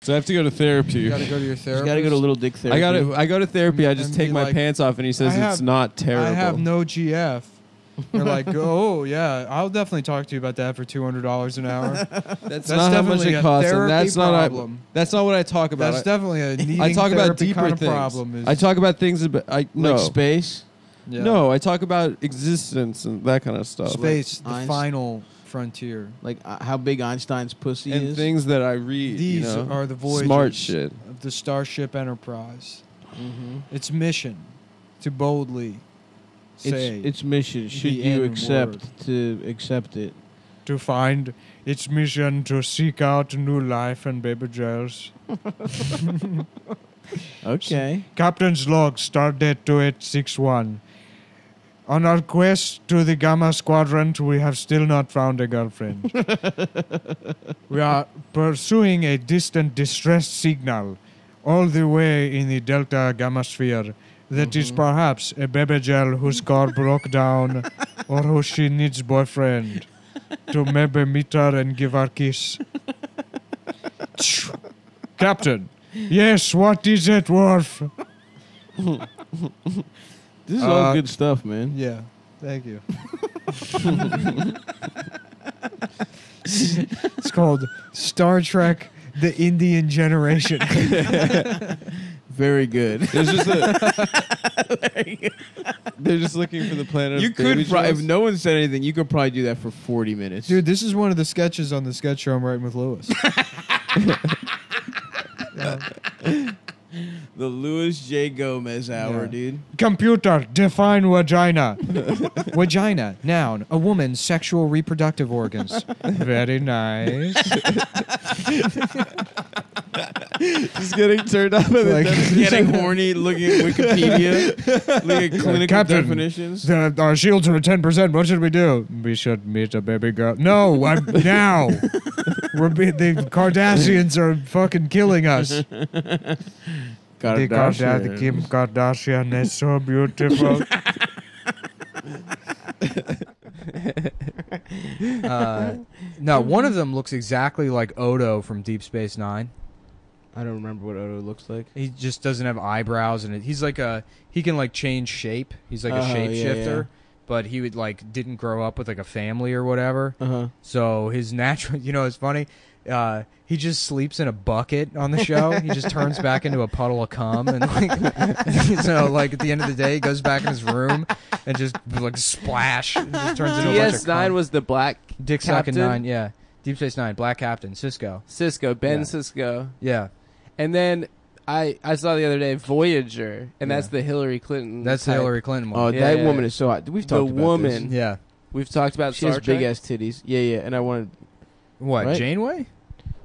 So I have to go to therapy. You got to go to your You therapist. got to go to little dick therapy. I go to therapy. I just And take be my like, pants off, and he says I it's have- not terrible. I have no GF. They're like, oh yeah, I'll definitely talk to you about that for $200 an hour. That's That's not how much definitely it a costs, and therapy that's not problem. that's not what I talk about. That's definitely a needing I talk about therapy deeper kind of things. problem. Is, I talk about things about no Like space. yeah. no. I talk about existence and that kind of stuff. Space, the Einstein- final frontier. Like how big Einstein's pussy and is. things that I read. These you know? are the voyages smart shit. of the Starship Enterprise. Mm-hmm. Its mission to boldly say Its mission. Should the you N accept word. to accept it? to find its mission to seek out new life and baby gels. Okay. Captain's log, stardate 2861. On our quest to the Gamma Squadron, we have still not found a girlfriend. We are pursuing a distant distress signal all the way in the Delta Gamma Sphere. That is perhaps a baby gel whose car broke down or who she needs boyfriend to maybe meet her and give her a kiss. Captain. Yes, what is it, Worf? This is all good stuff, man. Yeah, thank you. It's called Star Trek: The Indian Generation. Very good. There's just they're just looking for the planet. You of baby could probably, if gels. no one said anything, you could probably do that for 40 minutes. Dude, this is one of the sketches on the sketch show I'm writing with Lewis. The Louis J. Gomez hour, Yeah. dude. Computer, define vagina. Vagina, noun, a woman's sexual reproductive organs. Very nice. Just getting turned up and Like- Getting horny, looking at Wikipedia, looking at clinical Captain, definitions. Our shields are at 10%. What should we do? We should meet a baby girl. No, now. The Kardashians are fucking killing us. The Kim Kardashian is so beautiful. No, one of them looks exactly like Odo from Deep Space Nine. I don't remember what Odo looks like. He just doesn't have eyebrows, and he's like he can like change shape. He's like a shapeshifter, yeah. but he would didn't grow up with like a family or whatever. Uh-huh. So his natural, it's funny. He just sleeps in a bucket on the show. He just turns back into a puddle of cum, and so at the end of the day, he goes back in his room and just splash. And just turns into a bunch of DS9 cum. was the black Dick Sucking Captain? 9, yeah. Deep Space Nine, Black Captain, Cisco, Ben Yeah. Cisco. yeah. And then I saw the other day Voyager, and that's Yeah. the Hillary Clinton. That's the type. Hillary Clinton Oh, one. Yeah, that yeah. woman is so hot. We've The talked about woman. this. Yeah. We've talked about She Star has Trek. big ass titties. Yeah, yeah. And I wanted. What, Right? Janeway?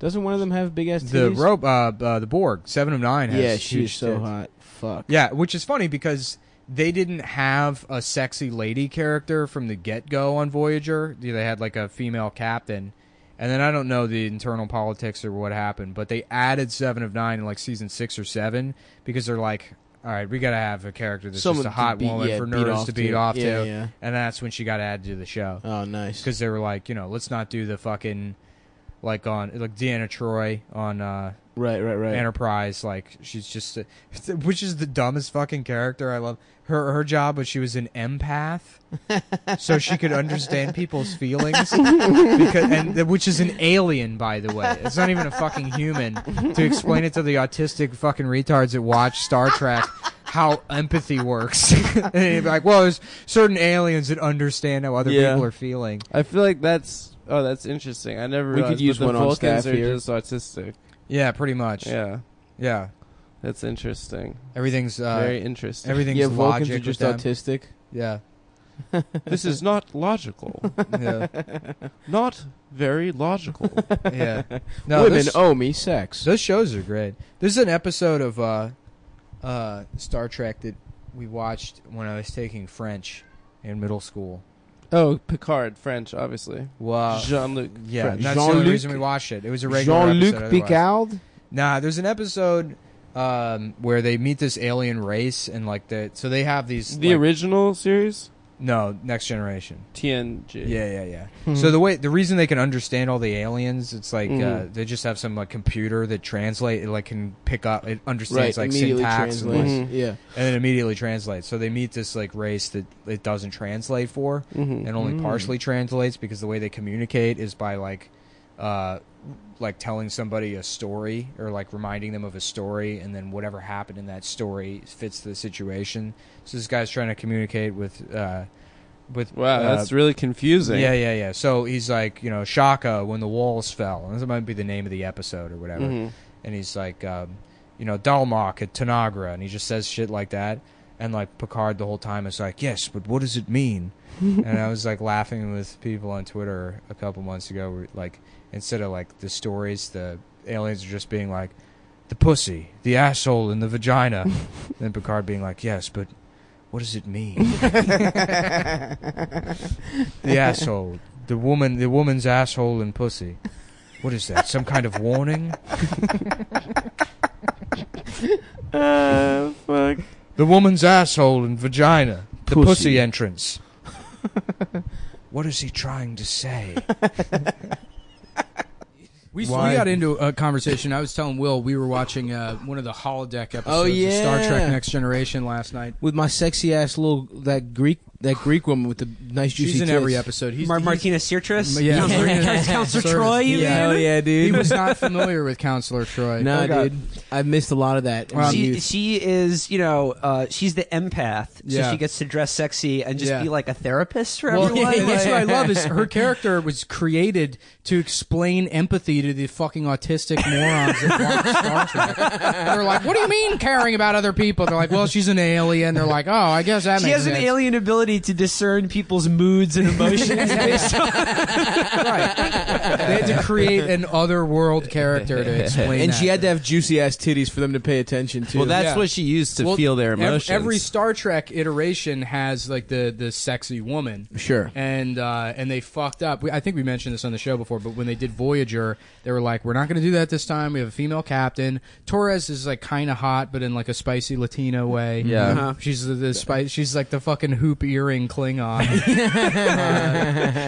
Doesn't one of them have big ass The titties? the Borg, 7 of 9 has Yeah, she's huge so tits. hot. Fuck. Yeah, which is funny because they didn't have a sexy lady character from the get-go on Voyager. They had like a female captain. And then I don't know the internal politics or what happened, but they added 7 of 9 in like season 6 or 7 because they're like, all right, we got to have a character that's Someone just a to hot beat- woman yeah, for beat nerds off to beat to. off Yeah, to. yeah. And that's when she got added to the show. Oh, nice. Because they were like, let's not do the fucking, like Deanna Troi on Right. Enterprise, like she's just which is the dumbest fucking character. I love her job was she was an empath, so she could understand people's feelings which is an alien, by the way. It's not even a fucking human. To explain it to the autistic fucking retards that watch Star Trek how empathy works. And they'd be like, well, there's certain aliens that understand how other Yeah. people are feeling. I feel like that's interesting. I never We could realized use that the one on Vulcans staff are here. just autistic. Yeah, pretty much. Yeah. That's interesting. Everything's Very interesting. everything's Yeah, Vulcans logic are just with them. autistic. Yeah. This is not logical. Yeah. Not very logical. Yeah. No, Women those, owe me sex. those shows are great. There's an episode of Star Trek that we watched when I was taking French in middle school. Oh, Picard, French, obviously. Wow. Jean-Luc. Yeah, French. that's the only Jean-Luc- reason we watched it. It was a regular episode. Jean-Luc otherwise. Picard? Nah, there's an episode where they meet this alien race and so they have these The original series? No, Next Generation. TNG. Yeah. So the reason they can understand all the aliens, it's like they just have some like computer that translate. It like can pick up. It understands like syntax and then immediately translates. So they meet this like race that it doesn't translate for, and only partially translates because the way they communicate is by like telling somebody a story or like reminding them of a story, and then whatever happened in that story fits the situation. So this guy's trying to communicate with wow, that's really confusing. Yeah. So he's like, Shaka when the walls fell. And that might be the name of the episode or whatever. And he's like, Dalmok at Tanagra, and he just says shit like that. And like Picard the whole time is like, yes, but what does it mean? And I was like laughing with people on Twitter a couple months ago, where, like, instead of like the stories, the aliens are just being like, the pussy, the asshole, and the vagina. Then Picard being like, yes, but what does it mean? The asshole, the woman's asshole and pussy. What is that? Some kind of warning? Fuck. The woman's asshole and vagina. The pussy entrance. What is he trying to say? We got into a conversation. I was telling Will we were watching one of the holodeck episodes of Star Trek Next Generation last night with my sexy ass that Greek woman with the nice juicy She's in tits. every episode. Martina Sirtis? Yeah. Counselor Troy, you mean? Hell yeah, dude. He was not familiar with Counselor Troy. Nah, dude. I missed a lot of that. She is, she's the empath, so she gets to dress sexy and just be like a therapist for everyone. And that's what I love is her character was created to explain empathy to the fucking autistic morons that watch Star Trek. They're like, what do you mean caring about other people? They're like, well, she's an alien. They're like, oh, I guess that she makes has sense. an alien ability to discern people's moods and emotions based on Right. They had to create an otherworld character to explain and that. she had to have juicy ass titties for them to pay attention to. Well, that's what she used to feel their emotions. Every Star Trek iteration has like the sexy woman. Sure. And they fucked up. I think we mentioned this on the show before, but when they did Voyager, they were like, we're not going to do that this time. We have a female captain. Torres is like kind of hot, but in like a spicy Latino way. Yeah. She's she's like the fucking hoop earring Klingon.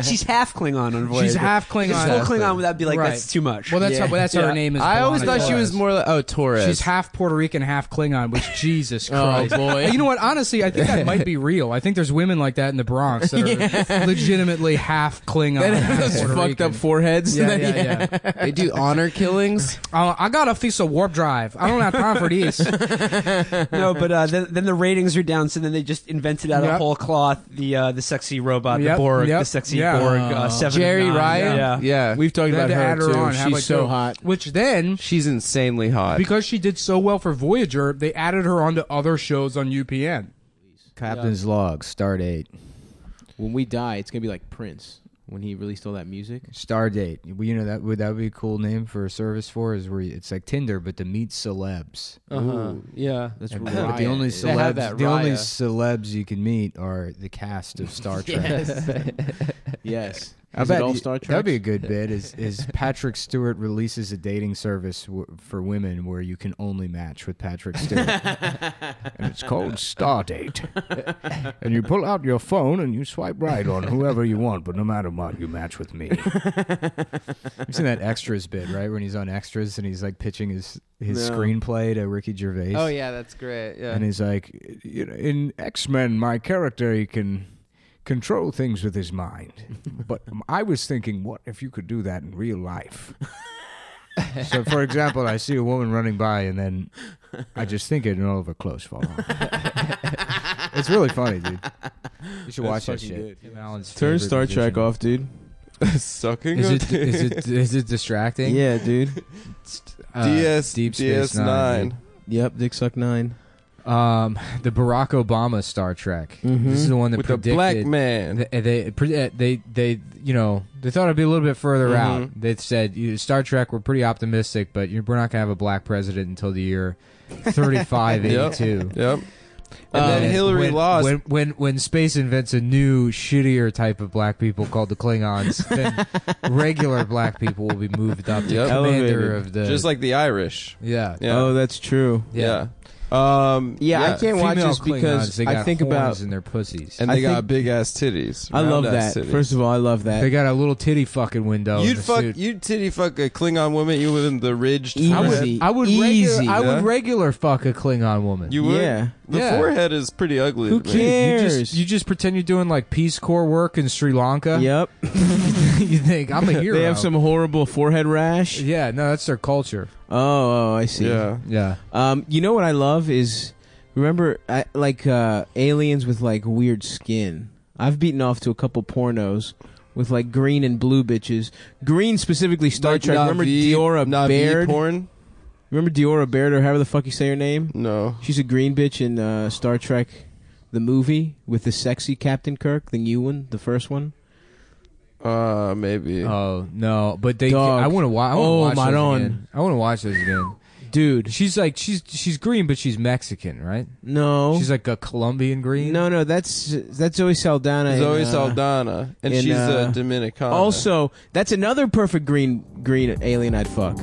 she's half Klingon on Voyager. She's half Klingon. Because full Klingon, that'd be like, that's too much. Well, that's her name is. I always B'Elanna thought she was Torres. more like, Torres. She's half Puerto Rican, half Klingon, which, Jesus Christ. Oh, boy. You know what? Honestly, I think that might be real. I think there's women like that in the Bronx that are legitimately half Klingon. They half have those Puerto fucked Rican. up foreheads. Yeah. They do honor killings. I got a piece of warp drive. I don't have time for these. No, but then the ratings are down, so then they just invented out of whole cloth the sexy robot, the Borg, the sexy Borg, 7 Jerry of 9. Ryan. Yeah. We've talked They had about to her add her too. on, have, She's like, so the- hot. Which then, She's insanely hot. because she did so well for Voyager, they added her onto other shows on UPN. Captain's log, Stardate. When we die, it's gonna be like Prince when he released all that music. Stardate. Well, you know that would be a cool name for a service for is where it's like Tinder but to meet celebs. Yeah. That's And Raya. but the only They have celebs, that the only Raya. celebs you can meet are the cast of Star Trek. Yes. I Is bet it all Star Trek? that'd be a good bit. Is Patrick Stewart releases a dating service for women where you can only match with Patrick Stewart, and it's called Stardate. And you pull out your phone and you swipe right on whoever you want, but no matter what, you match with me. You've seen that Extras bit, right? When he's on Extras and he's like pitching his screenplay to Ricky Gervais. Oh, yeah, that's great. Yeah. And he's like, in X-Men, my character, he can control things with his mind. But I was thinking, what if you could do that in real life? So, for example, I see a woman running by, and then I just think it, and all of her clothes fall off. It's really funny, dude. You should watch that shit. Turn Star Trek off, dude. Sucking. Is it distracting? Yeah, dude. Deep Space Nine. Yep, Dick Suck 9. The Barack Obama Star Trek. Mhm. This is the one that With the predicted black man. They thought it'd be a little bit further out. They said Star Trek, we're pretty optimistic, but we're not gonna have a black president until the year 3582. Yep. And then Hillary lost. When space invents a new, shittier type of black people called the Klingons, then regular black people will be moved up to Yep. commander Elevated. of the. Just like the Irish. yeah. Yeah. Oh, that's true. Yeah. I can't watch this because they got I think horns about in their pussies, and they got big ass titties. I love that. Titties. First of all, I love that. They got a little titty fucking window. You'd titty fuck a Klingon woman. You live in the ridged. Easy. I would regular fuck a Klingon woman. You would. Yeah. The forehead is pretty ugly. Who to me. cares? You just pretend you're doing like Peace Corps work in Sri Lanka. Yep. You think I'm a hero? They have some horrible forehead rash. Yeah, no, that's their culture. Oh, I see. Yeah. You know what I love is, remember, aliens with like weird skin. I've beaten off to a couple pornos with like green and blue bitches. Green specifically Star Trek. Remember Diora Baird? Porn? Remember Diora Baird, or however the fuck you say her name? No. She's a green bitch in Star Trek, the movie with the sexy Captain Kirk, the new one, the first one. Maybe. Oh no, but they. Dog. I want to watch. I want to watch those again. Dude, she's green, but she's Mexican, right? No, she's like a Colombian green. No, that's Zoe Saldana. Zoe Saldana, and she's a Dominicana. Also, that's another perfect green alien I'd fuck.